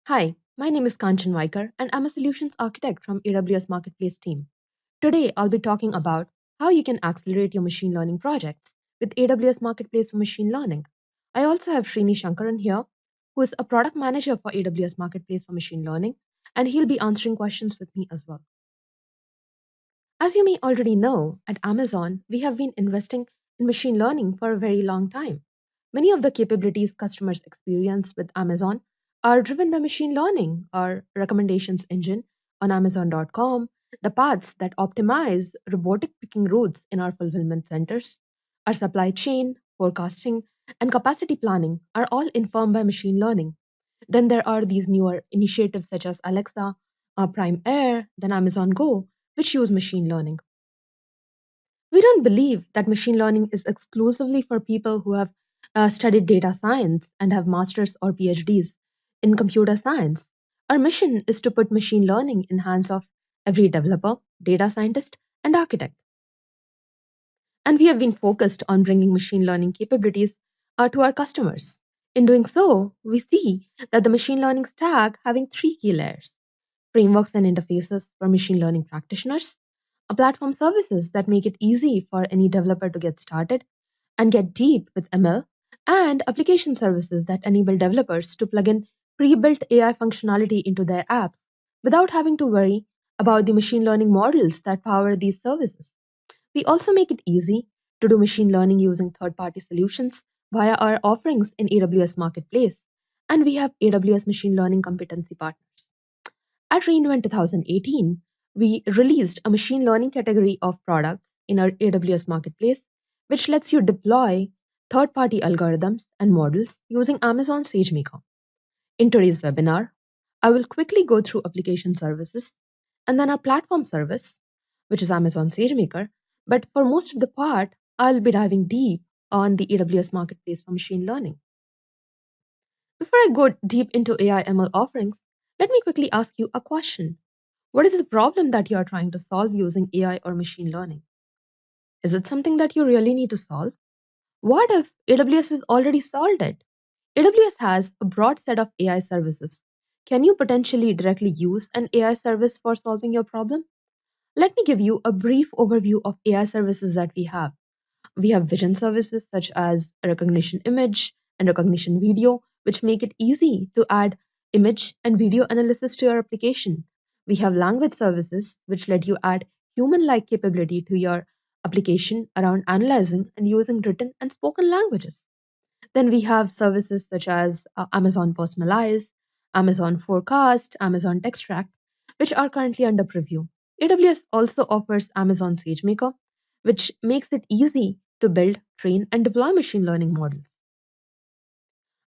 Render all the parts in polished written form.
Hi, my name is Kanchan Vaikar, and I'm a solutions architect from AWS Marketplace team. Today, I'll be talking about how you can accelerate your machine learning projects with AWS Marketplace for Machine Learning. I also have Srini Shankaran here, who is a product manager for AWS Marketplace for Machine Learning, and he'll be answering questions with me as well. As you may already know, at Amazon, we have been investing in machine learning for a very long time. Many of the capabilities customers experience with Amazon are driven by machine learning, our recommendations engine on Amazon.com, the paths that optimize robotic picking routes in our fulfillment centers, our supply chain, forecasting, and capacity planning are all informed by machine learning. Then there are these newer initiatives such as Alexa, Prime Air, then Amazon Go, which use machine learning. We don't believe that machine learning is exclusively for people who have studied data science and have masters or PhDs in computer science. Our mission is to put machine learning in hands of every developer, data scientist, and architect. And we have been focused on bringing machine learning capabilities to our customers. In doing so, we see that the machine learning stack having three key layers: frameworks and interfaces for machine learning practitioners, a platform services that make it easy for any developer to get started and get deep with ML, and application services that enable developers to plug in pre-built AI functionality into their apps without having to worry about the machine learning models that power these services. We also make it easy to do machine learning using third-party solutions via our offerings in AWS Marketplace, and we have AWS Machine Learning Competency Partners. At reInvent 2018, we released a machine learning category of products in our AWS Marketplace, which lets you deploy third party algorithms and models using Amazon SageMaker. In today's webinar, I will quickly go through application services and then our platform service, which is Amazon SageMaker. But for most of the part, I'll be diving deep on the AWS Marketplace for machine learning. Before I go deep into AI ML offerings, let me quickly ask you a question. What is the problem that you are trying to solve using AI or machine learning? Is it something that you really need to solve? What if AWS has already solved it? AWS has a broad set of AI services. Can you potentially directly use an AI service for solving your problem? Let me give you a brief overview of AI services that we have. We have vision services such as recognition image and recognition video, which make it easy to add image and video analysis to your application. We have language services, which let you add human like capability to your application around analyzing and using written and spoken languages. Then we have services such as Amazon Personalize, Amazon Forecast, Amazon Textract, which are currently under preview. AWS also offers Amazon SageMaker, which makes it easy to build, train, and deploy machine learning models.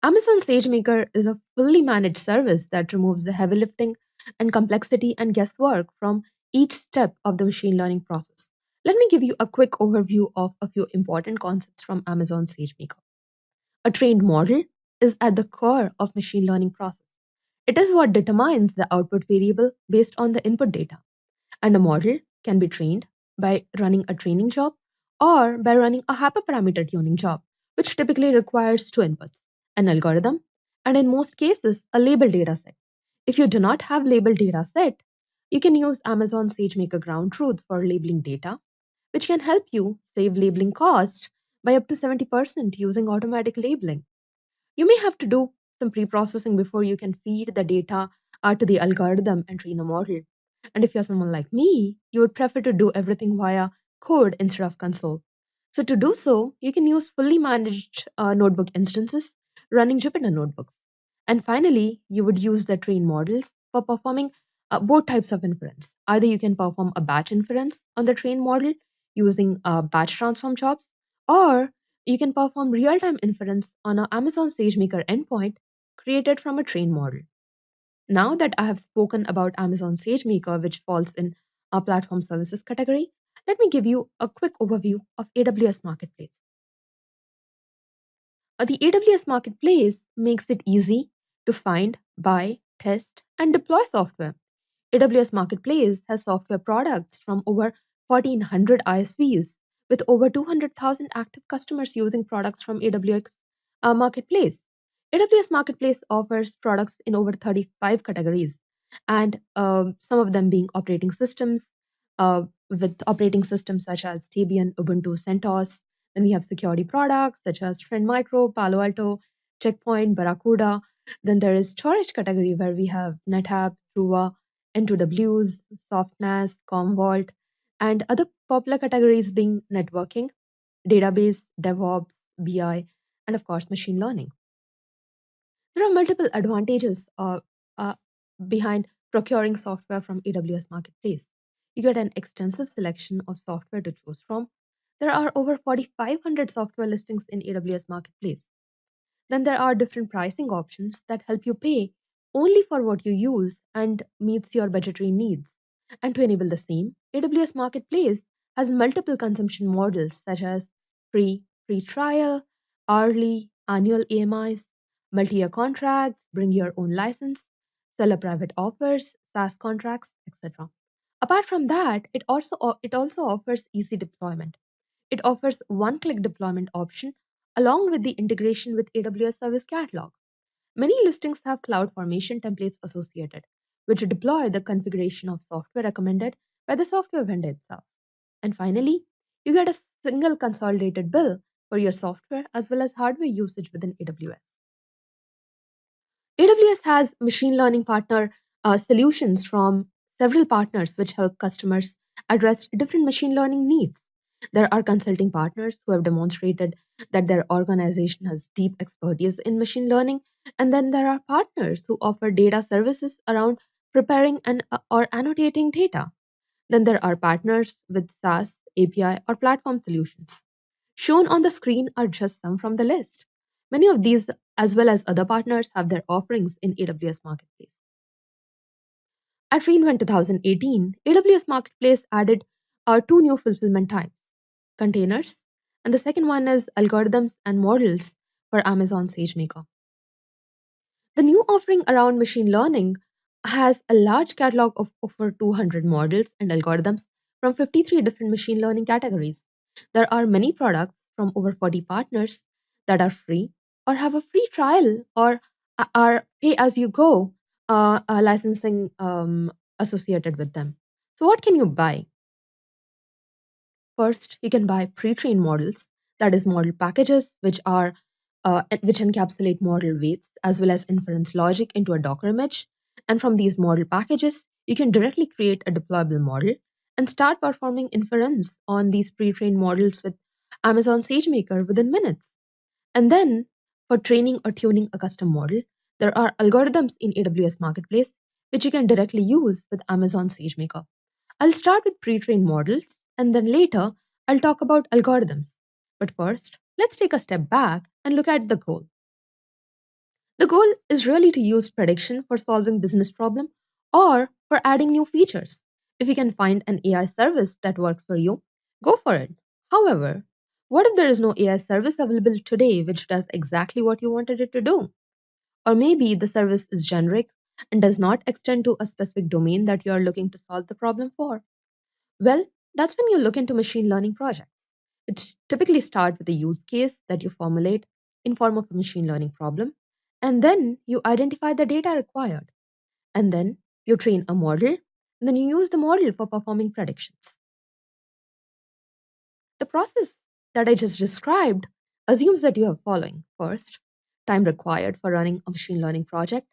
Amazon SageMaker is a fully managed service that removes the heavy lifting and complexity and guesswork from each step of the machine learning process. Let me give you a quick overview of a few important concepts from Amazon SageMaker. A trained model is at the core of machine learning process. It is what determines the output variable based on the input data. And a model can be trained by running a training job or by running a hyperparameter tuning job, which typically requires two inputs: an algorithm and, in most cases, a labeled dataset. If you do not have labeled dataset, you can use Amazon SageMaker Ground Truth for labeling data, which can help you save labeling cost by up to 70% using automatic labeling. You may have to do some pre-processing before you can feed the data to the algorithm and train a model. And if you're someone like me, you would prefer to do everything via code instead of console. So to do so, you can use fully managed notebook instances running Jupyter notebooks. And finally, you would use the trained models for performing both types of inference. Either you can perform a batch inference on the trained model using batch transform jobs, or you can perform real-time inference on an Amazon SageMaker endpoint created from a trained model. Now that I have spoken about Amazon SageMaker, which falls in our platform services category, let me give you a quick overview of AWS Marketplace. The AWS Marketplace makes it easy to find, buy, test, and deploy software. AWS Marketplace has software products from over 1,400 ISVs with over 200,000 active customers using products from AWS Marketplace. AWS Marketplace offers products in over 35 categories, and some of them being operating systems, with operating systems such as Debian, Ubuntu, CentOS. Then we have security products such as Trend Micro, Palo Alto, Checkpoint, Barracuda. Then there is storage category where we have NetApp, Truva, N2Ws, SoftNAS, Commvault, and other popular categories being networking, database, DevOps, BI, and of course, machine learning. There are multiple advantages uh, behind procuring software from AWS Marketplace. You get an extensive selection of software to choose from. There are over 4,500 software listings in AWS Marketplace. Then there are different pricing options that help you pay only for what you use and meets your budgetary needs. And to enable the same, AWS Marketplace has multiple consumption models such as free trial, hourly, annual AMIs, multi-year contracts, bring your own license, seller private offers, SaaS contracts, etc. Apart from that, it also offers easy deployment. It offers one-click deployment option along with the integration with AWS Service Catalog. Many listings have CloudFormation templates associated, which deploy the configuration of software recommended by the software vendor itself. And finally, you get a single consolidated bill for your software as well as hardware usage within AWS. AWS has machine learning partner solutions from several partners which help customers address different machine learning needs. There are consulting partners who have demonstrated that their organization has deep expertise in machine learning, and then there are partners who offer data services around preparing and or annotating data. Then there are partners with SaaS, API, or platform solutions. Shown on the screen are just some from the list. Many of these, as well as other partners, have their offerings in AWS Marketplace. At reInvent 2018, AWS Marketplace added two new fulfillment types: containers, and the second one is algorithms and models for Amazon SageMaker. The new offering around machine learning has a large catalog of over 200 models and algorithms from 53 different machine learning categories. There are many products from over 40 partners that are free or have a free trial or are pay as you go licensing associated with them. So, what can you buy? First, you can buy pre-trained models, that is, model packages which encapsulate model weights as well as inference logic into a Docker image. And from these model packages, you can directly create a deployable model and start performing inference on these pre-trained models with Amazon SageMaker within minutes. And then, for training or tuning a custom model, there are algorithms in AWS Marketplace which you can directly use with Amazon SageMaker. I'll start with pre-trained models and then later I'll talk about algorithms. But first, let's take a step back and look at the goal. The goal is really to use prediction for solving business problem or for adding new features. If you can find an AI service that works for you, go for it. However, what if there is no AI service available today which does exactly what you wanted it to do? Or maybe the service is generic and does not extend to a specific domain that you are looking to solve the problem for. Well, that's when you look into machine learning projects. It typically starts with a use case that you formulate in form of a machine learning problem, and then you identify the data required, and then you train a model, and then you use the model for performing predictions. The process that I just described assumes that you are following: first, time required for running a machine learning project.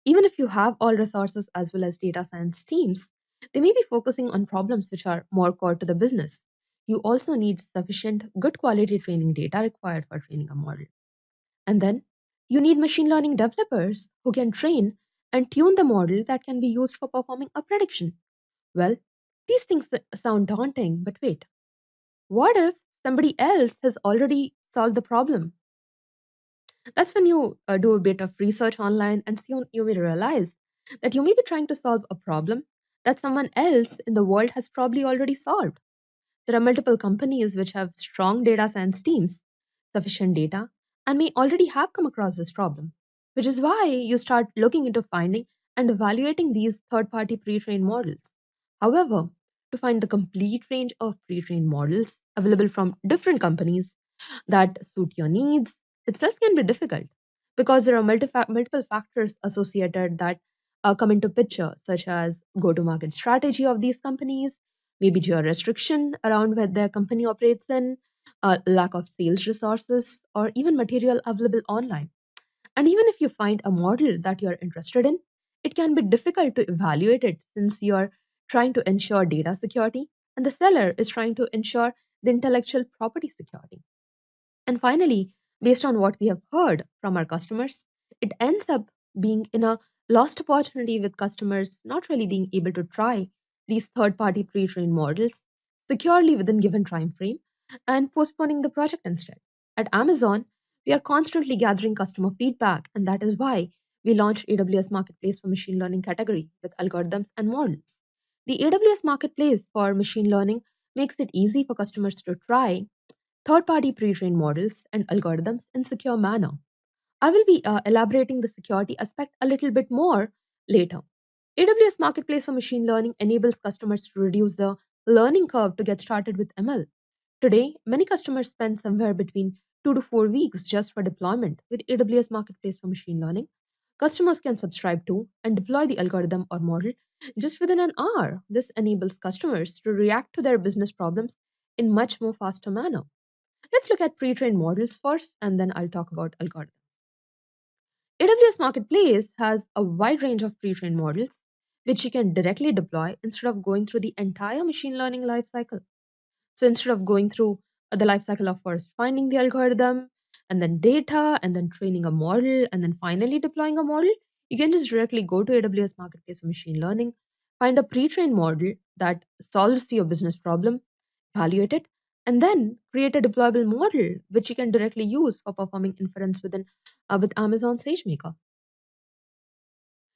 Even if you have all resources as well as data science teams, they may be focusing on problems which are more core to the business. You also need sufficient good quality training data required for training a model. And then you need machine learning developers who can train and tune the model that can be used for performing a prediction. Well, these things sound daunting, but wait, what if somebody else has already solved the problem? That's when you do a bit of research online and soon you will realize that you may be trying to solve a problem that someone else in the world has probably already solved. There are multiple companies which have strong data science teams, sufficient data, and may already have come across this problem, which is why you start looking into finding and evaluating these third party pre trained models. However, to find the complete range of pre trained models available from different companies that suit your needs itself can be difficult because there are multiple factors associated that come into picture, such as go-to-market strategy of these companies, maybe geo restriction around where their company operates in, lack of sales resources, or even material available online. And even if you find a model that you're interested in, it can be difficult to evaluate it since you're trying to ensure data security and the seller is trying to ensure the intellectual property security. And finally, based on what we have heard from our customers, it ends up being in a lost opportunity with customers not really being able to try these third-party pre-trained models securely within given time frame and postponing the project instead. At Amazon, we are constantly gathering customer feedback, and that is why we launched AWS Marketplace for Machine Learning category with algorithms and models. The AWS Marketplace for Machine Learning makes it easy for customers to try third-party pre-trained models and algorithms in secure manner. I will be elaborating the security aspect a little bit more later. AWS Marketplace for Machine Learning enables customers to reduce the learning curve to get started with ML. Today, many customers spend somewhere between 2 to 4 weeks just for deployment. With AWS Marketplace for Machine Learning, customers can subscribe to and deploy the algorithm or model just within an hour. This enables customers to react to their business problems in much more faster manner. Let's look at pre-trained models first, and then I'll talk about algorithms. AWS Marketplace has a wide range of pre-trained models, which you can directly deploy instead of going through the entire machine learning lifecycle. So instead of going through the lifecycle of first finding the algorithm, and then data, and then training a model, and then finally deploying a model, you can just directly go to AWS Marketplace for Machine Learning, find a pre-trained model that solves your business problem, evaluate it, and then create a deployable model which you can directly use for performing inference with Amazon SageMaker.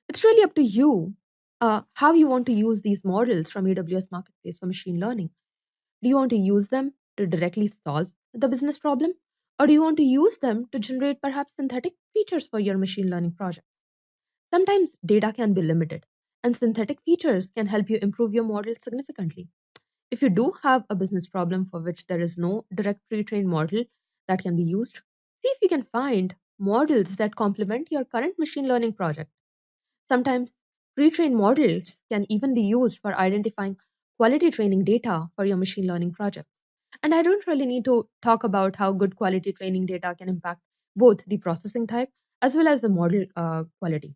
It's really up to you how you want to use these models from AWS Marketplace for Machine Learning. Do you want to use them to directly solve the business problem? Or do you want to use them to generate perhaps synthetic features for your machine learning project? Sometimes data can be limited, and synthetic features can help you improve your model significantly. If you do have a business problem for which there is no direct pre-trained model that can be used, see if you can find models that complement your current machine learning project. Sometimes pre-trained models can even be used for identifying quality training data for your machine learning projects. And I don't really need to talk about how good quality training data can impact both the processing type as well as the model quality.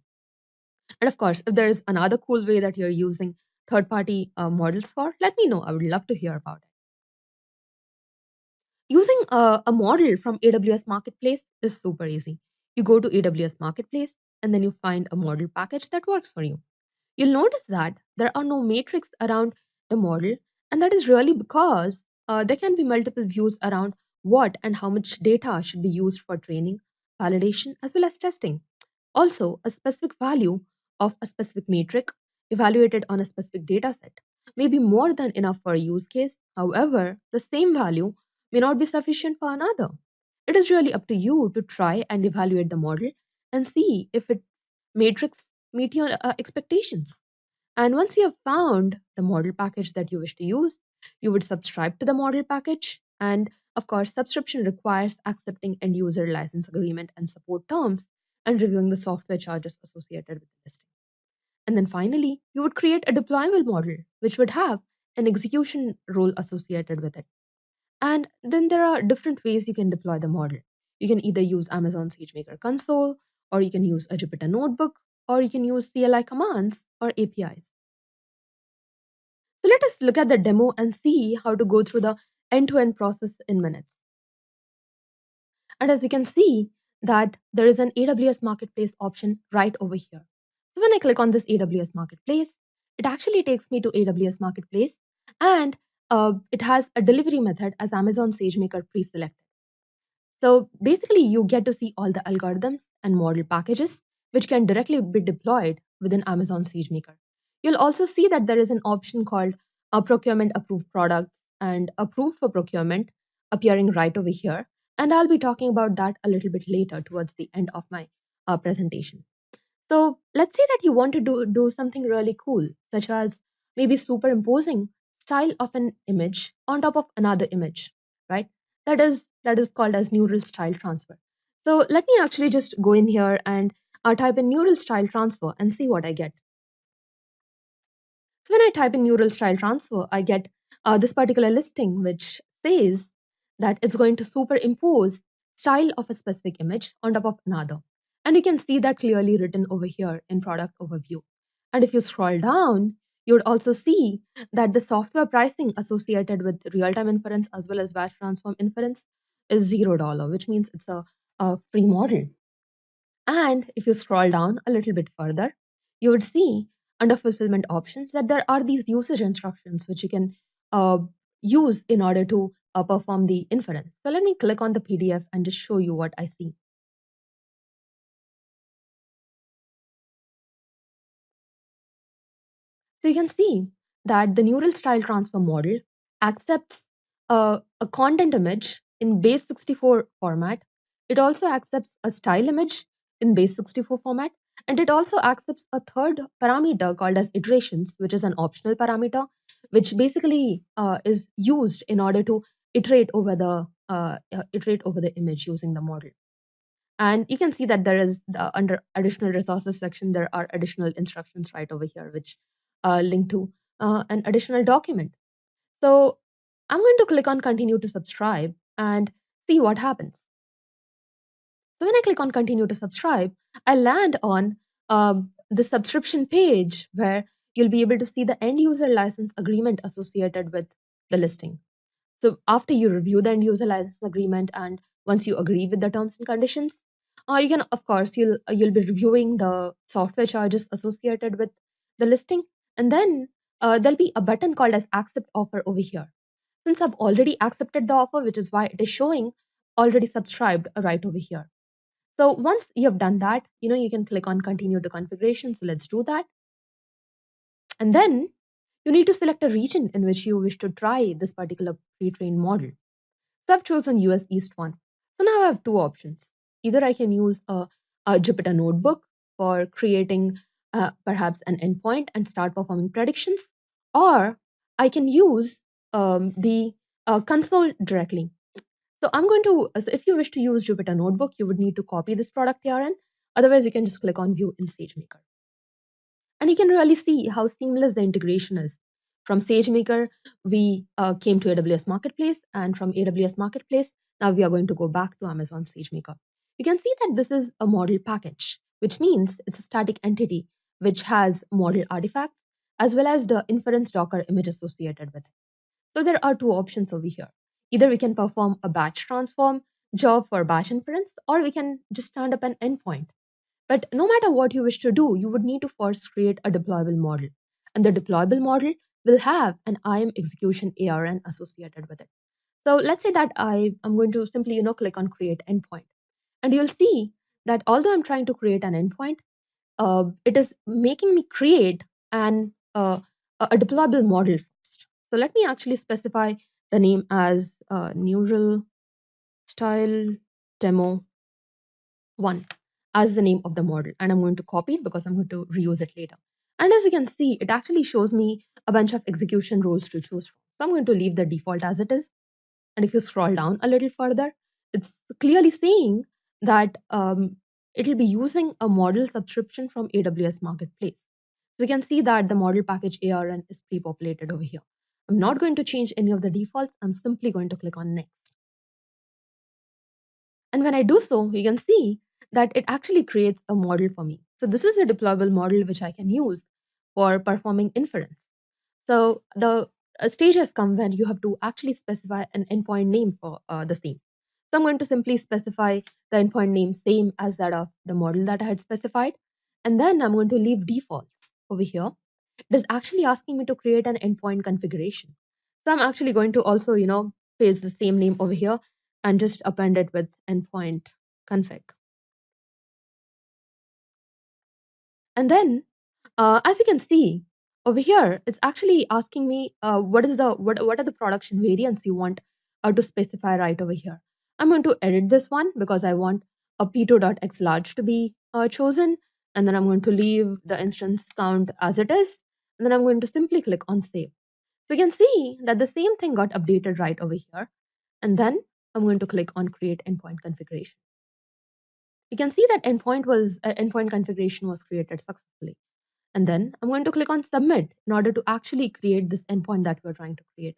And of course, if there is another cool way that you're using third party models for, let me know. I would love to hear about it. Using a model from AWS Marketplace is super easy. You go to AWS Marketplace and then you find a model package that works for you. You'll notice that there are no metrics around the model, and that is really because there can be multiple views around what and how much data should be used for training, validation, as well as testing. Also, a specific value of a specific metric evaluated on a specific data set may be more than enough for a use case. However, the same value may not be sufficient for another. It is really up to you to try and evaluate the model and see if its matrix meet your expectations. And once you have found the model package that you wish to use, you would subscribe to the model package. And of course, subscription requires accepting end user license agreement and support terms and reviewing the software charges associated with the listing. And then finally, you would create a deployable model, which would have an execution role associated with it. And then there are different ways you can deploy the model. You can either use Amazon SageMaker console, or you can use a Jupyter notebook, or you can use CLI commands or APIs. So let us look at the demo and see how to go through the end-to-end process in minutes. And as you can see that there is an AWS Marketplace option right over here. So when I click on this AWS Marketplace, it actually takes me to AWS Marketplace, and it has a delivery method as Amazon SageMaker pre-selected. So basically, you get to see all the algorithms and model packages which can directly be deployed within Amazon SageMaker. You'll also see that there is an option called procurement approved products and approved for procurement appearing right over here. And I'll be talking about that a little bit later towards the end of my presentation. So let's say that you want to do something really cool, such as maybe superimposing style of an image on top of another image, right? That is called as neural style transfer. So let me actually just go in here and type in neural style transfer and see what I get. So when I type in neural style transfer, I get this particular listing which says that it's going to superimpose style of a specific image on top of another. And you can see that clearly written over here in product overview. And if you scroll down, you would also see that the software pricing associated with real-time inference as well as batch transform inference is $0, which means it's a free model. And if you scroll down a little bit further, you would see under fulfillment options that there are these usage instructions which you can uh, use in order to perform the inference. So let me click on the PDF and just show you what I see. So you can see that the neural style transfer model accepts a content image in base 64 format. It also accepts a style image in base 64 format. And it also accepts a third parameter called as iterations, which is an optional parameter, which basically is used in order to iterate over the image using the model. And you can see that there is under additional resources section, there are additional instructions right over here, which link to an additional document. So I'm going to click on continue to subscribe and see what happens. So when I click on continue to subscribe, I land on the subscription page where you'll be able to see the end user license agreement associated with the listing. So after you review the end user license agreement and once you agree with the terms and conditions, you can, of course, you'll be reviewing the software charges associated with the listing, and then there'll be a button called as accept offer over here. Since I've already accepted the offer, which is why it is showing already subscribed right over here. So once you have done that, you can click on continue to configuration. So let's do that, and then you need to select a region in which you wish to try this particular pre-trained model. So I've chosen US East one. So now I have two options. Either I can use a Jupyter notebook for creating perhaps an endpoint and start performing predictions, or I can use the console directly. So so if you wish to use Jupyter notebook, you would need to copy this product URL. Otherwise, you can just click on view in SageMaker. And you can really see how seamless the integration is. From SageMaker, we came to AWS Marketplace, and from AWS Marketplace, now we are going to go back to Amazon SageMaker. You can see that this is a model package, which means it's a static entity which has model artifacts as well as the inference Docker image associated with it. So there are two options over here. Either we can perform a batch transform job for batch inference, or we can just stand up an endpoint. But no matter what you wish to do, you would need to first create a deployable model. And the deployable model will have an IAM execution ARN associated with it. So let's say that I am going to simply, click on create endpoint. And you'll see that although I'm trying to create an endpoint, it is making me create a deployable model first. So let me actually specify the name as neural style demo 1 as the name of the model, and I'm going to copy it because I'm going to reuse it later. And as you can see, it actually shows me a bunch of execution rules to choose from. So I'm going to leave the default as it is. And if you scroll down a little further, it's clearly saying that it'll be using a model subscription from AWS Marketplace. So you can see that the model package ARN is pre-populated over here. I'm not going to change any of the defaults. I'm simply going to click on next. And when I do so, you can see that it actually creates a model for me. So this is a deployable model which I can use for performing inference. So the stage has come when you have to actually specify an endpoint name for the same. So I'm going to simply specify the endpoint name same as that of the model that I had specified. And then I'm going to leave defaults over here. It is actually asking me to create an endpoint configuration. So I'm actually going to also, paste the same name over here and just append it with endpoint config. And then, as you can see over here, it's actually asking me what are the production variants you want to specify right over here. I'm going to edit this one because I want a p2.x large to be chosen, and then I'm going to leave the instance count as it is, and then I'm going to simply click on save. So you can see that the same thing got updated right over here, and then I'm going to click on create endpoint configuration. You can see that endpoint configuration was created successfully. And then I'm going to click on submit in order to actually create this endpoint that we're trying to create.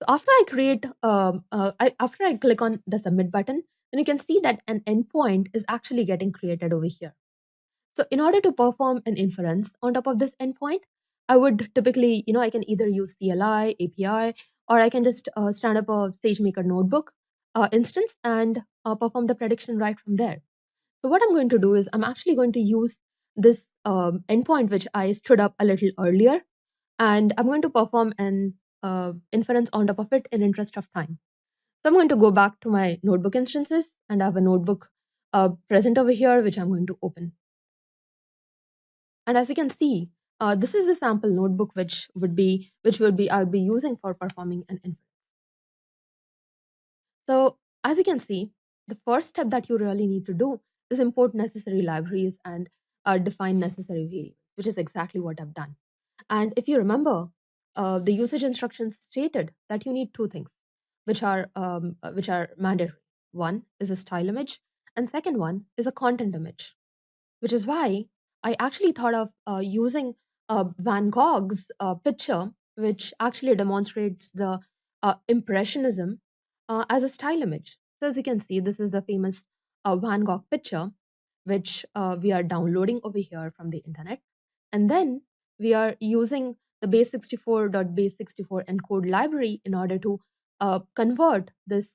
So after I click on the submit button, then you can see that an endpoint is actually getting created over here. So in order to perform an inference on top of this endpoint, I would typically, I can either use CLI, API, or I can just stand up a SageMaker notebook instance and perform the prediction right from there. So what I'm going to do is I'm actually going to use this endpoint which I stood up a little earlier, and I'm going to perform an inference on top of it in interest of time. So I'm going to go back to my notebook instances, and I have a notebook present over here, which I'm going to open. And as you can see, this is the sample notebook which I would be using for performing an inference. So as you can see, the first step that you really need to do is import necessary libraries and define necessary variables, which is exactly what I've done. And if you remember, the usage instructions stated that you need two things, which are mandatory. One is a style image, and second one is a content image, which is why I actually thought of using Van Gogh's picture, which actually demonstrates the impressionism as a style image. So as you can see, this is the famous Van Gogh picture, which we are downloading over here from the internet. And then we are using the base64.base64 encode library in order to convert this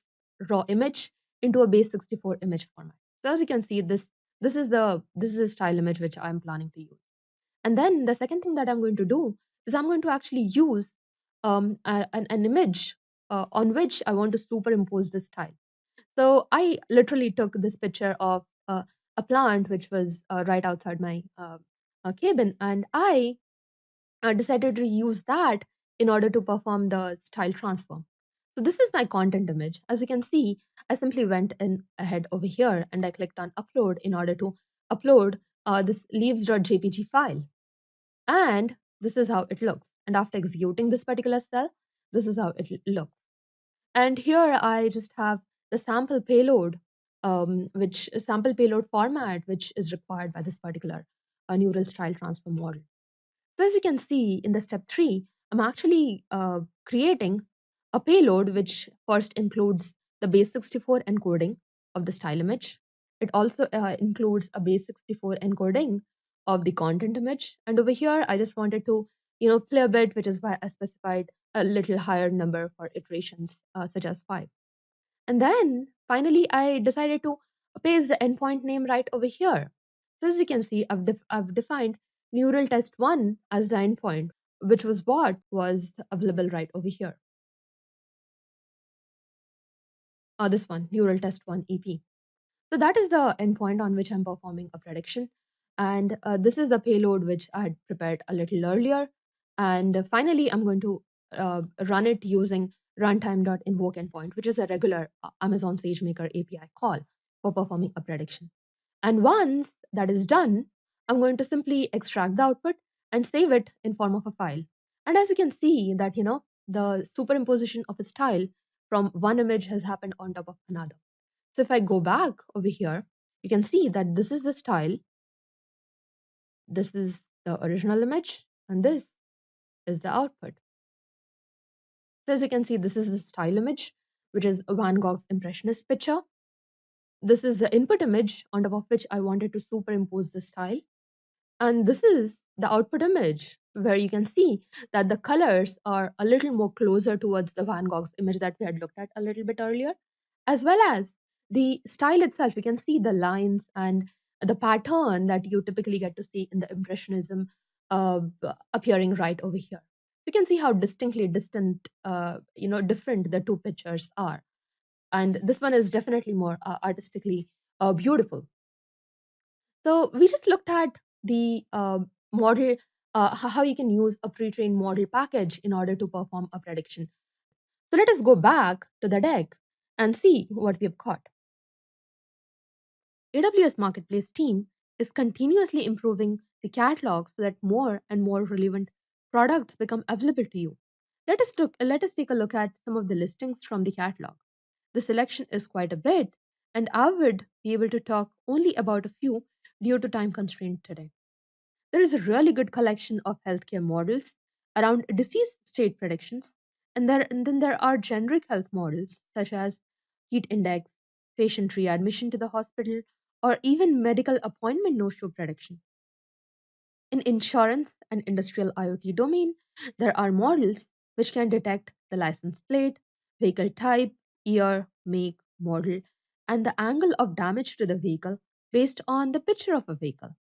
raw image into a base64 image format. So as you can see, this is a style image which I'm planning to use. And then the second thing that I'm going to do is I'm going to actually use an image on which I want to superimpose this style. So I literally took this picture of a plant which was right outside my cabin, and I decided to use that in order to perform the style transform. So this is my content image. As you can see, I simply went in ahead over here and I clicked on upload in order to upload this leaves.jpg file. And this is how it looks. And after executing this particular cell, this is how it looks. And here I just have the sample payload format, which is required by this particular neural style transform model. So as you can see in the step 3, I'm actually creating a payload which first includes the base64 encoding of the style image. It also includes a base64 encoding of the content image. And over here, I just wanted to, play a bit, which is why I specified a little higher number for iterations, such as 5. And then finally, I decided to paste the endpoint name right over here. So as you can see, I've defined neural test 1 as the endpoint, which was what was available right over here. This one, neural test 1 EP. So that is the endpoint on which I'm performing a prediction. And this is the payload which I had prepared a little earlier. And finally, I'm going to run it using runtime.invoke endpoint, which is a regular Amazon SageMaker API call for performing a prediction. And once that is done, I'm going to simply extract the output and save it in form of a file. And as you can see that, the superimposition of a style from one image has happened on top of another. So if I go back over here, you can see that this is the style, this is the original image, and this is the output. So as you can see, this is the style image, which is Van Gogh's impressionist picture. This is the input image on top of which I wanted to superimpose the style. And this is the output image where you can see that the colors are a little more closer towards the Van Gogh's image that we had looked at a little bit earlier, as well as the style itself. You can see the lines and the pattern that you typically get to see in the impressionism appearing right over here. You can see how distinctly different the two pictures are. And this one is definitely more artistically beautiful. So we just looked at the model, how you can use a pre-trained model package in order to perform a prediction. So let us go back to the deck and see what we've got. AWS Marketplace team is continuously improving the catalog so that more and more relevant products become available to you. Let us take a look at some of the listings from the catalog. The selection is quite a bit, and I would be able to talk only about a few due to time constraint today. There is a really good collection of healthcare models around disease state predictions, and then there are generic health models such as heat index, patient readmission to the hospital, or even medical appointment no-show prediction. In insurance and industrial IoT domain, there are models which can detect the license plate, vehicle type, year, make, model, and the angle of damage to the vehicle based on the picture of a vehicle.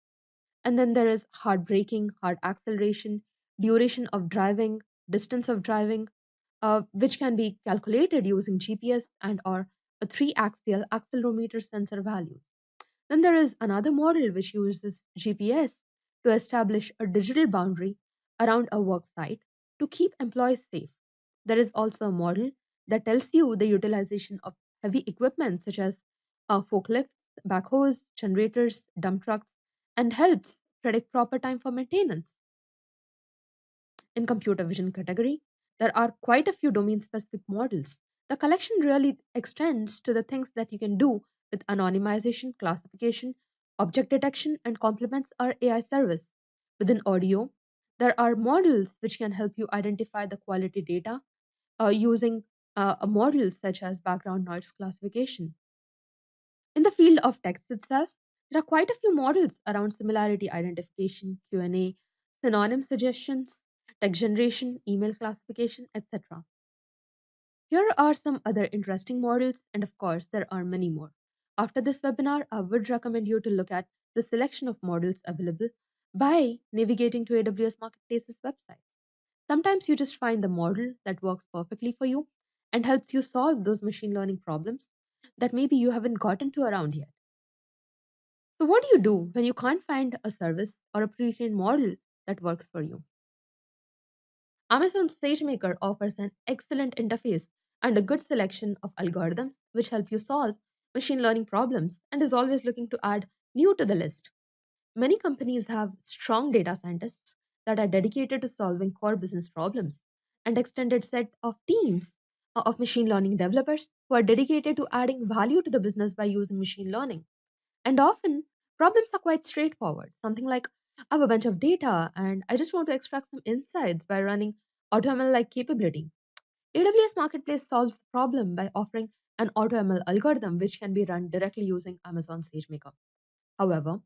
And then there is hard braking, hard acceleration, duration of driving, distance of driving, which can be calculated using GPS and or a three-axial accelerometer sensor values. Then there is another model which uses GPS to establish a digital boundary around a work site to keep employees safe. There is also a model that tells you the utilization of heavy equipment such as forklifts, backhoes, generators, dump trucks, and helps predict proper time for maintenance. In computer vision category, there are quite a few domain specific models. The collection really extends to the things that you can do with anonymization, classification, object detection, and complements our AI service. Within audio, there are models which can help you identify the quality data using a model such as background noise classification. In the field of text itself, there are quite a few models around similarity identification, Q&A, synonym suggestions, text generation, email classification, etc. Here are some other interesting models, and of course, there are many more. After this webinar, I would recommend you to look at the selection of models available by navigating to AWS Marketplace's website. Sometimes you just find the model that works perfectly for you and helps you solve those machine learning problems that maybe you haven't gotten to around yet. So, what do you do when you can't find a service or a pre-trained model that works for you? Amazon's SageMaker offers an excellent interface and a good selection of algorithms which help you solve machine learning problems and is always looking to add new to the list. Many companies have strong data scientists that are dedicated to solving core business problems and extended set of teams of machine learning developers who are dedicated to adding value to the business by using machine learning. And often, problems are quite straightforward. Something like, I have a bunch of data and I just want to extract some insights by running AutoML like capability. AWS Marketplace solves the problem by offering an AutoML algorithm which can be run directly using Amazon SageMaker. However,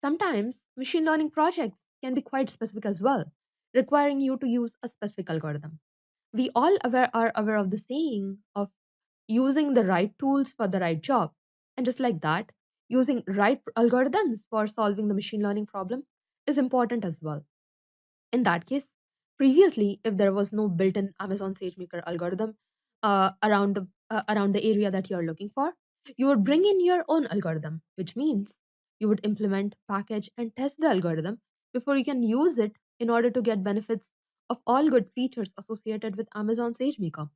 sometimes machine learning projects can be quite specific as well, requiring you to use a specific algorithm. We all are aware of the saying of using the right tools for the right job. And just like that, using right algorithms for solving the machine learning problem is important as well. In that case, previously, if there was no built-in Amazon SageMaker algorithm around the area that you're looking for, you would bring in your own algorithm, which means you would implement, package, and test the algorithm before you can use it in order to get benefits of all good features associated with Amazon SageMaker.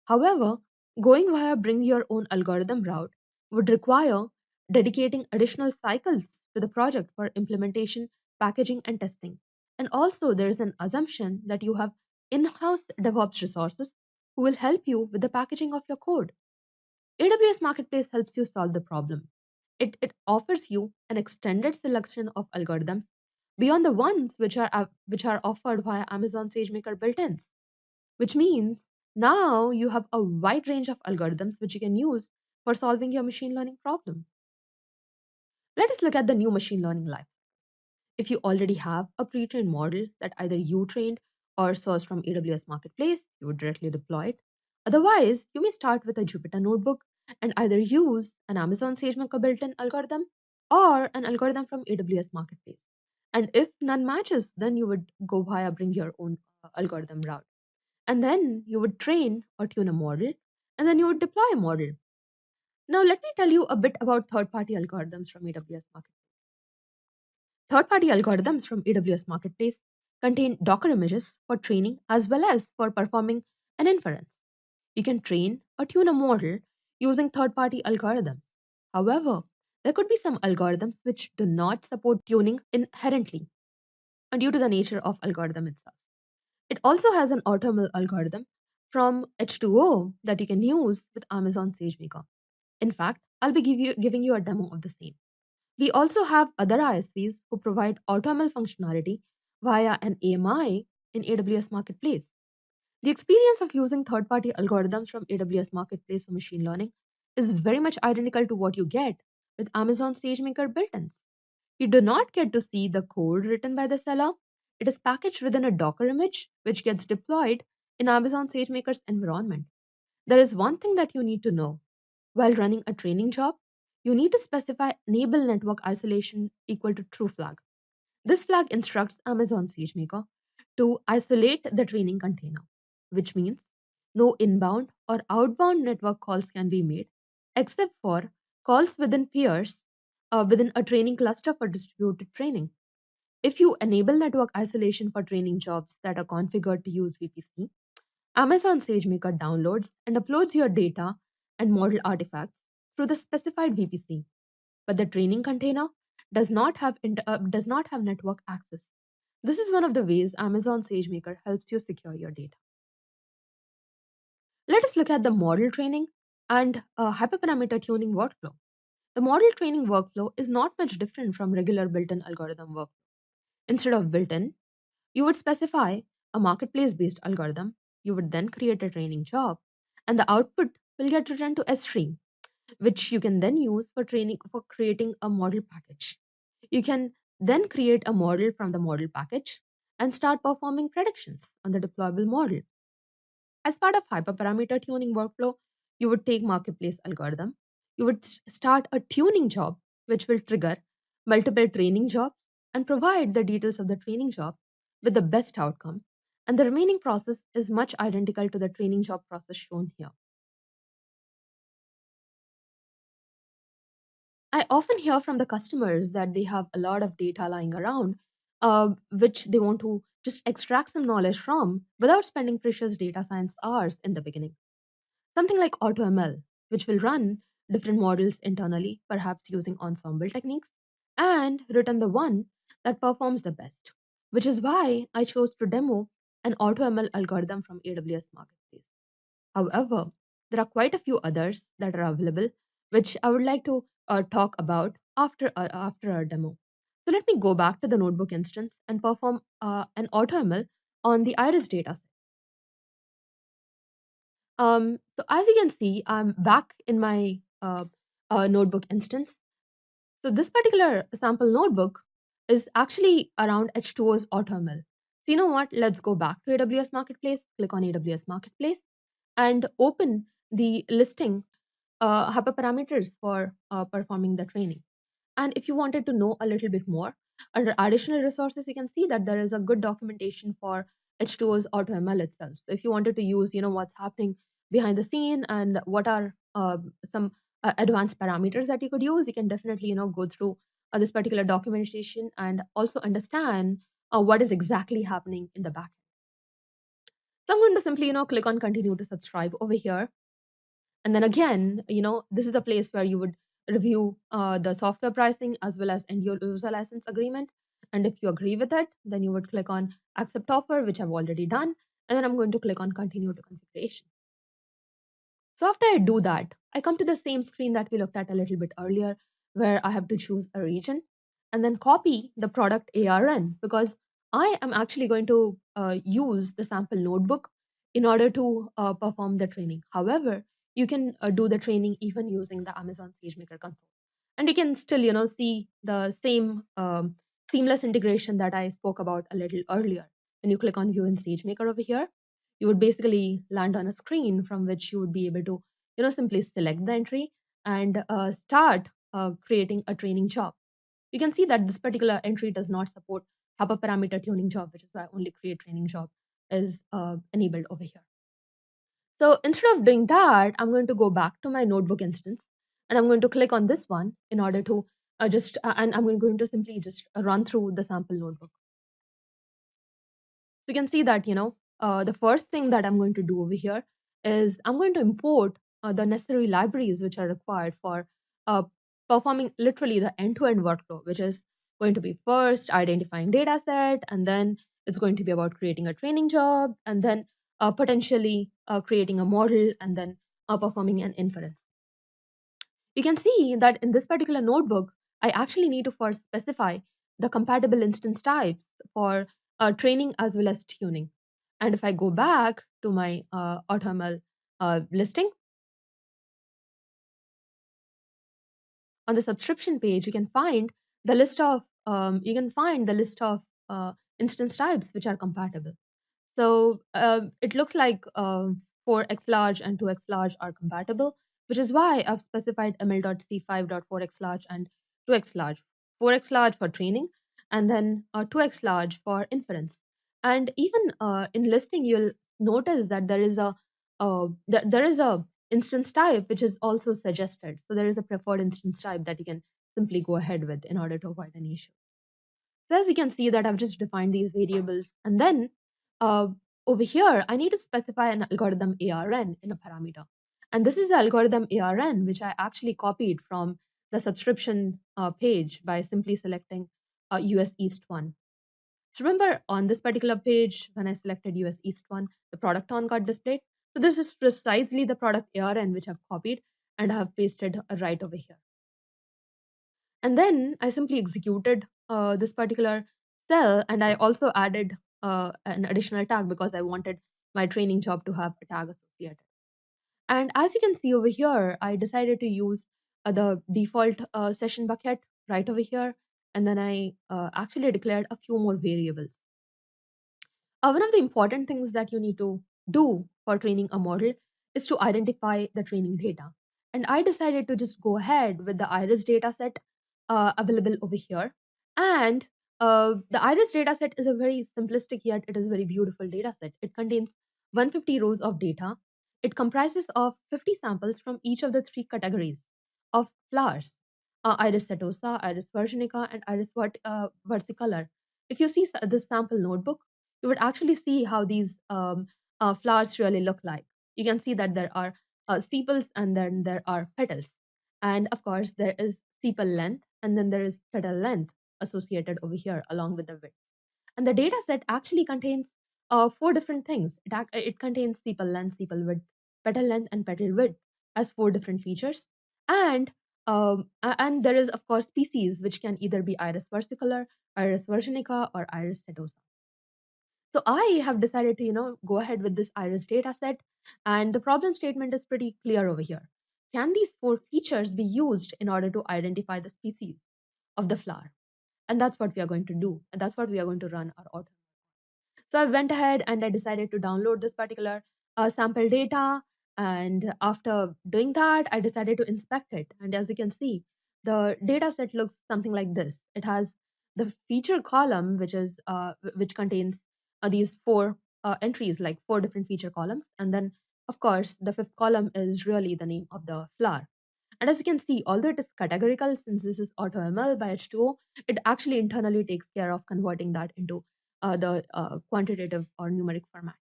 However, going via bring your own algorithm route would require dedicating additional cycles to the project for implementation, packaging, and testing. And also, there is an assumption that you have in house DevOps resources who will help you with the packaging of your code. AWS Marketplace helps you solve the problem. It offers you an extended selection of algorithms beyond the ones which are offered via Amazon SageMaker built-ins, which means now you have a wide range of algorithms which you can use for solving your machine learning problem. Let us look at the new machine learning life. If you already have a pre-trained model that either you trained or sourced from AWS Marketplace, you would directly deploy it. Otherwise, you may start with a Jupyter notebook and either use an Amazon SageMaker built-in algorithm or an algorithm from AWS Marketplace. And if none matches, then you would go via bring your own algorithm route. And then you would train or tune a model, and then you would deploy a model. Now, let me tell you a bit about third party algorithms from AWS Marketplace. Third party algorithms from AWS Marketplace contain Docker images for training as well as for performing an inference. You can train or tune a model using third party algorithms. However, there could be some algorithms which do not support tuning inherently due to the nature of algorithm itself. It also has an AutoML algorithm from H2O that you can use with Amazon SageMaker. In fact, giving you a demo of the same. We also have other ISVs who provide AutoML functionality via an AMI in AWS Marketplace. The experience of using third party algorithms from AWS Marketplace for machine learning is very much identical to what you get with Amazon SageMaker built ins. You do not get to see the code written by the seller. It is packaged within a Docker image, which gets deployed in Amazon SageMaker's environment. There is one thing that you need to know. While running a training job, you need to specify enable network isolation equal to true flag. This flag instructs Amazon SageMaker to isolate the training container, which means no inbound or outbound network calls can be made except for calls within peers within a training cluster for distributed training. If you enable network isolation for training jobs that are configured to use VPC, Amazon SageMaker downloads and uploads your data and model artifacts through the specified VPC, but the training container does not have network access. This is one of the ways Amazon SageMaker helps you secure your data. Let us look at the model training and hyperparameter tuning workflow. The model training workflow is not much different from regular built-in algorithm workflow. Instead of built-in, you would specify a marketplace-based algorithm. You would then create a training job, and the output will get returned to S-Stream, which you can then use for training for creating a model package. You can then create a model from the model package and start performing predictions on the deployable model. As part of hyperparameter tuning workflow, you would take marketplace algorithm, you would start a tuning job, which will trigger multiple training jobs and provide the details of the training job with the best outcome. And the remaining process is much identical to the training job process shown here. I often hear from the customers that they have a lot of data lying around, which they want to just extract some knowledge from without spending precious data science hours in the beginning. Something like AutoML, which will run different models internally, perhaps using ensemble techniques, and return the one that performs the best, which is why I chose to demo an AutoML algorithm from AWS Marketplace. However, there are quite a few others that are available, which I would like to talk about after our demo. So let me go back to the notebook instance and perform an AutoML on the Iris dataset. So as you can see, I'm back in my notebook instance. So this particular sample notebook is actually around H2O's AutoML. So you know what? Let's go back to AWS Marketplace, click on AWS Marketplace, and open the listing hyperparameters for performing the training. And if you wanted to know a little bit more, under additional resources, you can see that there is a good documentation for H2O's AutoML itself. So if you wanted to use, what's happening behind the scene and what are some advanced parameters that you could use, you can definitely, go through this particular documentation and also understand what is exactly happening in the back. So I'm going to simply, click on continue to subscribe over here. And then again, this is the place where you would review the software pricing as well as end user license agreement. And if you agree with it, then you would click on accept offer, which I've already done. And then I'm going to click on continue to configuration. So after I do that, I come to the same screen that we looked at a little bit earlier, where I have to choose a region and then copy the product ARN because I am actually going to use the sample notebook in order to perform the training. However, you can do the training even using the Amazon SageMaker console. And you can still, see the same seamless integration that I spoke about a little earlier. When you click on view in SageMaker over here, you would basically land on a screen from which you would be able to simply select the entry and start creating a training job. You can see that this particular entry does not support hyperparameter tuning job, which is why only create training job is enabled over here. So instead of doing that, I'm going to go back to my notebook instance and I'm going to click on this one in order to and I'm going to simply just run through the sample notebook. So you can see that, the first thing that I'm going to do over here is I'm going to import the necessary libraries which are required for uh, performing literally the end-to-end workflow, which is going to be first identifying data set, and then it's going to be about creating a training job, and then potentially creating a model, and then performing an inference. You can see that in this particular notebook, I actually need to first specify the compatible instance types for training as well as tuning. And if I go back to my AutoML listing, on the subscription page, you can find the list of instance types which are compatible. So it looks like 4x large and 2x large are compatible, which is why I've specified ml.c5.4x large and 2x large. 4x large for training, and then 2x large for inference. And even in listing, you'll notice that there is a instance type which is also suggested. So there is a preferred instance type that you can simply go ahead with in order to avoid any issue. So as you can see that I've just defined these variables, and then uh, over here, I need to specify an algorithm ARN in a parameter. And this is the algorithm ARN, which I actually copied from the subscription page by simply selecting US East 1. So remember on this particular page, when I selected US East 1, the product on got displayed. So this is precisely the product ARN which I've copied and I have pasted right over here. And then I simply executed this particular cell, and I also added an additional tag because I wanted my training job to have a tag associated. And as you can see over here, I decided to use the default session bucket right over here. And then I actually declared a few more variables. One of the important things that you need to do for training a model is to identify the training data. And I decided to just go ahead with the iris dataset available over here. And the iris dataset is a very simplistic yet it is a very beautiful dataset. It contains 150 rows of data. It comprises of 50 samples from each of the three categories of flowers: iris setosa, iris virginica, and iris versicolor. If you see this sample notebook, you would actually see how these flowers really look like. You can see that there are sepals and then there are petals. And of course, there is sepal length and then there is petal length associated over here along with the width. And the data set actually contains four different things. It contains sepal length, sepal width, petal length, and petal width as four different features. And there is, of course, species which can either be iris versicolor, iris virginica, or iris setosa. So I have decided to, go ahead with this iris data set. And the problem statement is pretty clear over here. Can these four features be used in order to identify the species of the flower? And that's what we are going to do. And that's what we are going to run our auto. So I went ahead and I decided to download this particular sample data. And after doing that, I decided to inspect it. And as you can see, the data set looks something like this. It has the feature column, which contains these four entries, like four different feature columns. And then, of course, the fifth column is really the name of the flower. And as you can see, although it is categorical, since this is AutoML by H2O, it actually internally takes care of converting that into the quantitative or numeric format.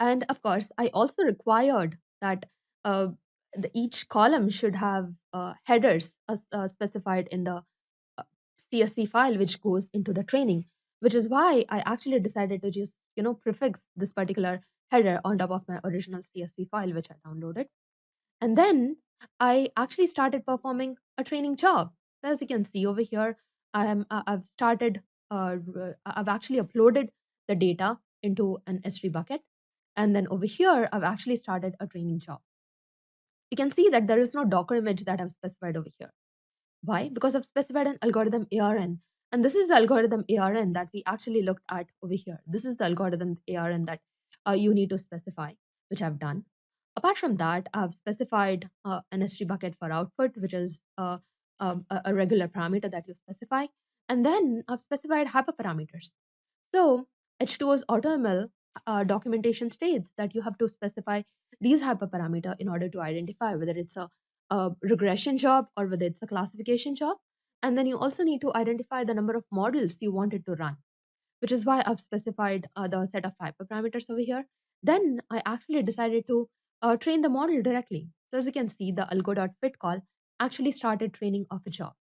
And of course, I also required that uh, each column should have headers specified in the uh, CSV file which goes into the training, which is why I actually decided to just prefix this particular header on top of my original CSV file which I downloaded. And then I actually started performing a training job. So as you can see over here, I've started, I've actually uploaded the data into an S3 bucket. And then over here, I've actually started a training job. You can see that there is no Docker image that I've specified over here. Why? Because I've specified an algorithm ARN. And this is the algorithm ARN that we actually looked at over here. This is the algorithm ARN that you need to specify, which I've done. Apart from that, I've specified an S3 bucket for output, which is a regular parameter that you specify. And then I've specified hyperparameters. So H2O's AutoML documentation states that you have to specify these hyperparameter in order to identify whether it's a regression job or whether it's a classification job. And then you also need to identify the number of models you want it to run, which is why I've specified the set of hyperparameters over here. Then I actually decided to train the model directly. So as you can see, the algo.fit call actually started training of a job.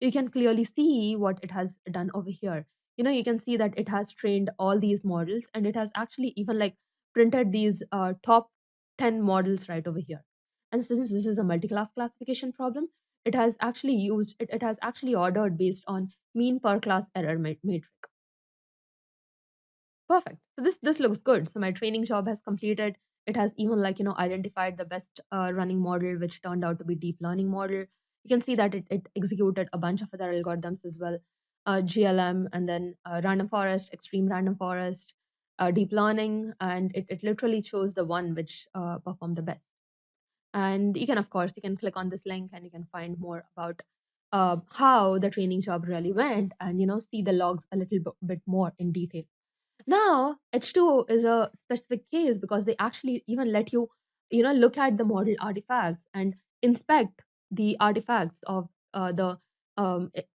You can clearly see what it has done over here. You can see that it has trained all these models and it has actually even like printed these top 10 models right over here. And since this is a multi-class classification problem, it has actually ordered based on mean per class error matrix. Perfect. So this looks good. So my training job has completed. It has even identified the best running model, which turned out to be deep learning model. You can see that it executed a bunch of other algorithms as well, GLM, and then random forest, extreme random forest, deep learning, and it literally chose the one which performed the best. And you can, of course, you can click on this link and you can find more about how the training job really went, and see the logs a little bit more in detail. Now, H2O is a specific case because they actually even let you, look at the model artifacts and inspect the artifacts of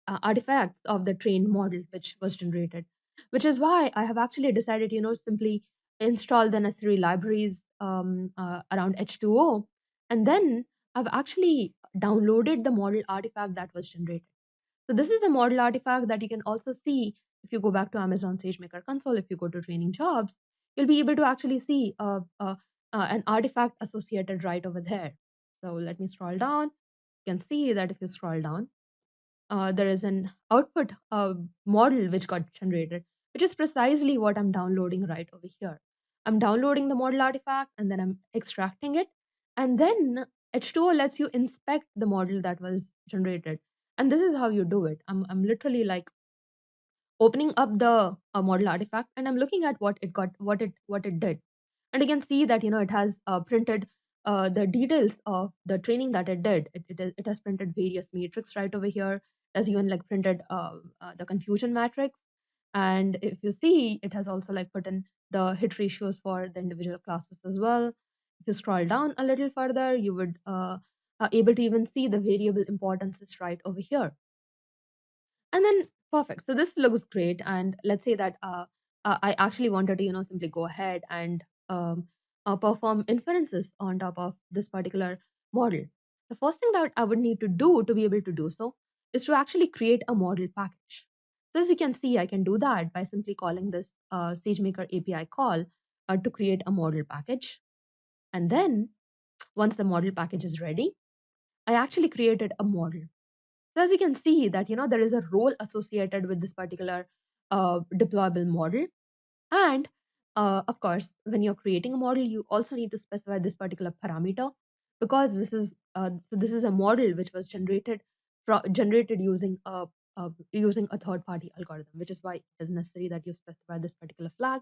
artifacts of the trained model which was generated, which is why I have actually decided, simply install the necessary libraries around H2O, and then I've actually downloaded the model artifact that was generated. So this is the model artifact that you can also see if you go back to Amazon SageMaker console. If you go to training jobs, you'll be able to actually see an artifact associated right over there. So let me scroll down. You can see that if you scroll down, there is an output model which got generated, which is precisely what I'm downloading right over here. I'm downloading the model artifact and then I'm extracting it. And then H2O lets you inspect the model that was generated. And this is how you do it. I'm literally like opening up the model artifact and I'm looking at what it got, what it did. And you can see that it has printed the details of the training that it did. It has printed various matrix right over here. It has even like printed the confusion matrix. And if you see, it has also like put in the hit ratios for the individual classes as well. If you scroll down a little further, you would able to even see the variable importances right over here. And then perfect. So this looks great. And let's say that I actually wanted to, simply go ahead and perform inferences on top of this particular model. The first thing that I would need to do to be able to do so is to actually create a model package. So as you can see, I can do that by simply calling this SageMaker API call to create a model package. And then once the model package is ready, I actually created a model. So as you can see that there is a role associated with this particular deployable model, and of course, when you're creating a model, you also need to specify this particular parameter because this is a model which was generated using a third-party algorithm, which is why it is necessary that you specify this particular flag.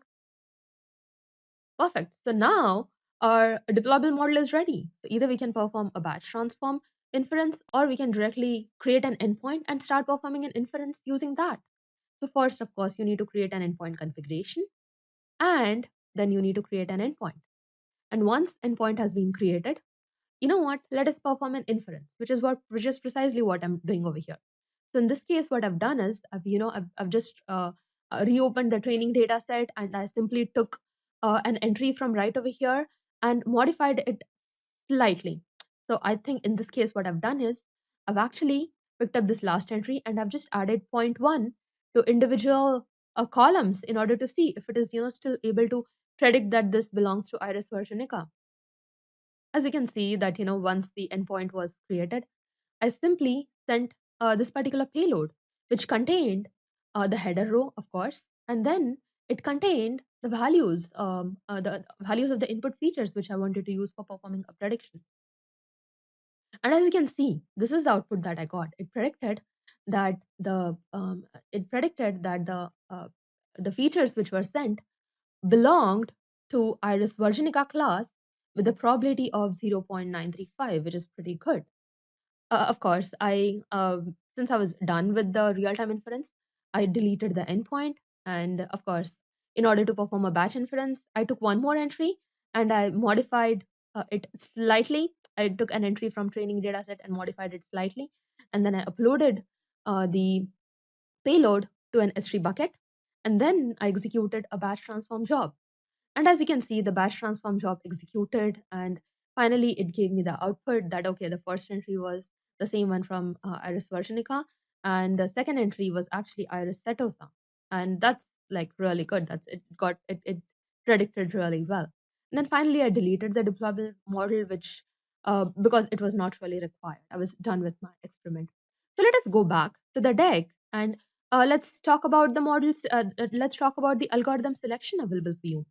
Perfect. So now our deployable model is ready. So either we can perform a batch transform inference or we can directly create an endpoint and start performing an inference using that. So first, of course, you need to create an endpoint configuration and then you need to create an endpoint. And once endpoint has been created, you know what? Let us perform an inference, which is precisely what I'm doing over here. So in this case, what I've done is I've just reopened the training data set and I simply took an entry from right over here and modified it slightly. So I think in this case, what I've done is I've actually picked up this last entry and I've just added point 1 to individual columns in order to see if it is still able to predict that this belongs to Iris virginica. As you can see that once the endpoint was created, I simply sent this particular payload, which contained the header row, of course, and then it contained the values of the input features which I wanted to use for performing a prediction. And as you can see, this is the output that I got. It predicted that the features which were sent belonged to Iris virginica class with a probability of 0.935, which is pretty good. Of course, I since I was done with the real-time inference, I deleted the endpoint, and of course, in order to perform a batch inference, I took one more entry and I modified it slightly. I took an entry from training dataset and modified it slightly, and then I uploaded the payload to an S3 bucket, and then I executed a batch transform job. And as you can see, the batch transform job executed, and finally it gave me the output that, okay, the first entry was the same one from Iris virginica, and the second entry was actually Iris setosa. And that's like really good. It predicted really well. And then finally, I deleted the deployable model, which because it was not really required. I was done with my experiment. So let us go back to the deck and let's talk about the models. Let's talk about the algorithm selection available for you.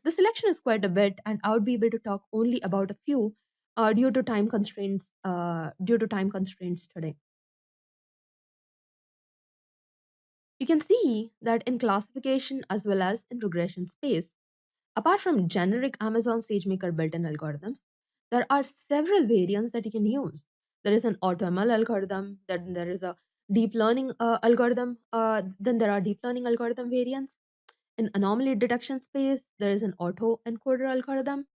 The selection is quite a bit, and I would be able to talk only about a few due to time constraints. Due to time constraints today, you can see that in classification as well as in regression space, apart from generic Amazon SageMaker built-in algorithms, there are several variants that you can use. There is an AutoML algorithm, then there is a deep learning algorithm, then there are deep learning algorithm variants. In anomaly detection space, there is an auto encoder algorithm.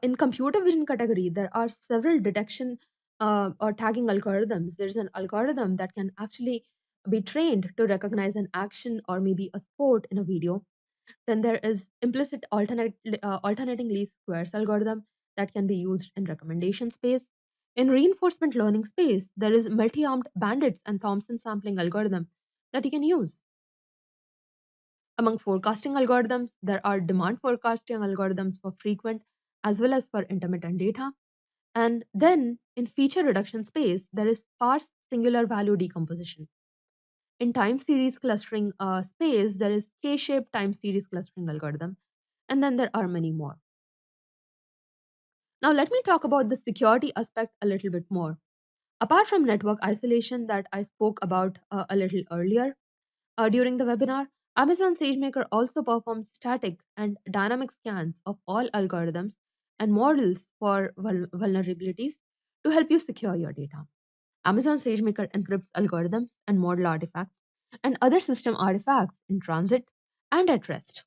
In computer vision category, there are several detection or tagging algorithms. There's an algorithm that can actually be trained to recognize an action or maybe a sport in a video. Then there is alternating least squares algorithm that can be used in recommendation space. In reinforcement learning space, there is multi-armed bandits and Thompson sampling algorithm that you can use. Among forecasting algorithms, there are demand forecasting algorithms for frequent as well as for intermittent data. And then in feature reduction space, there is sparse singular value decomposition. In time series clustering space, there is K-shaped time series clustering algorithm. And then there are many more. Now, let me talk about the security aspect a little bit more. Apart from network isolation that I spoke about a little earlier during the webinar, Amazon SageMaker also performs static and dynamic scans of all algorithms and models for vulnerabilities to help you secure your data. Amazon SageMaker encrypts algorithms and model artifacts and other system artifacts in transit and at rest.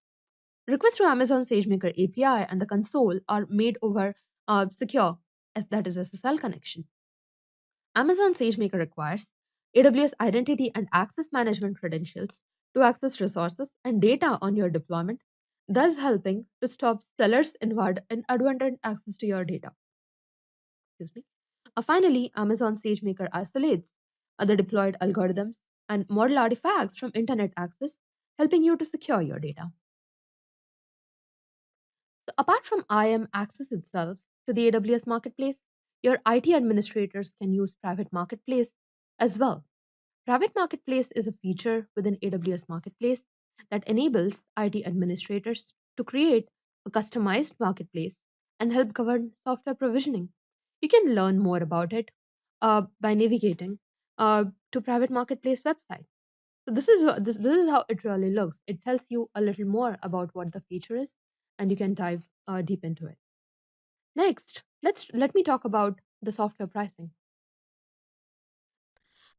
Requests to Amazon SageMaker API and the console are made over secure, as that is SSL connection. Amazon SageMaker requires AWS identity and access management credentials to access resources and data on your deployment, thus helping to stop sellers inadvertent access to your data. Excuse me. Finally, Amazon SageMaker isolates other deployed algorithms and model artifacts from internet access, helping you to secure your data. So apart from IAM access itself to the AWS Marketplace, your IT administrators can use private marketplace as well. Private marketplace is a feature within AWS Marketplace that enables IT administrators to create a customized marketplace and help govern software provisioning. You can learn more about it by navigating to private marketplace website. So this is how it really looks. It tells you a little more about what the feature is, and you can dive deep into it. Next, let me talk about the software pricing.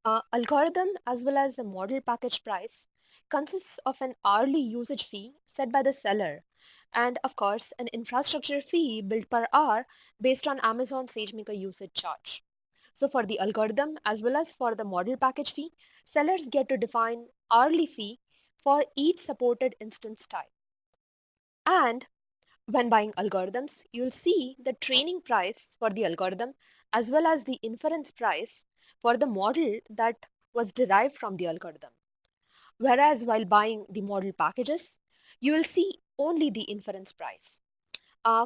Algorithm as well as the model package price consists of an hourly usage fee set by the seller and of course an infrastructure fee billed per hour based on Amazon SageMaker usage charge. So for the algorithm as well as for the model package fee, sellers get to define hourly fee for each supported instance type. And when buying algorithms, you'll see the training price for the algorithm as well as the inference price for the model that was derived from the algorithm. Whereas while buying the model packages, you will see only the inference price.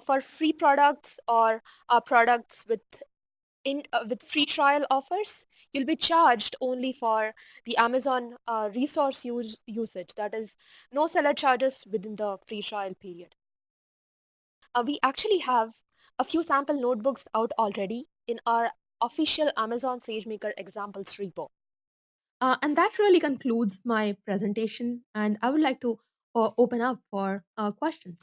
For free products or products with free trial offers, you'll be charged only for the Amazon resource usage. That is, no seller charges within the free trial period. We actually have a few sample notebooks out already in our official Amazon SageMaker examples repo. And that really concludes my presentation, and I would like to open up for questions.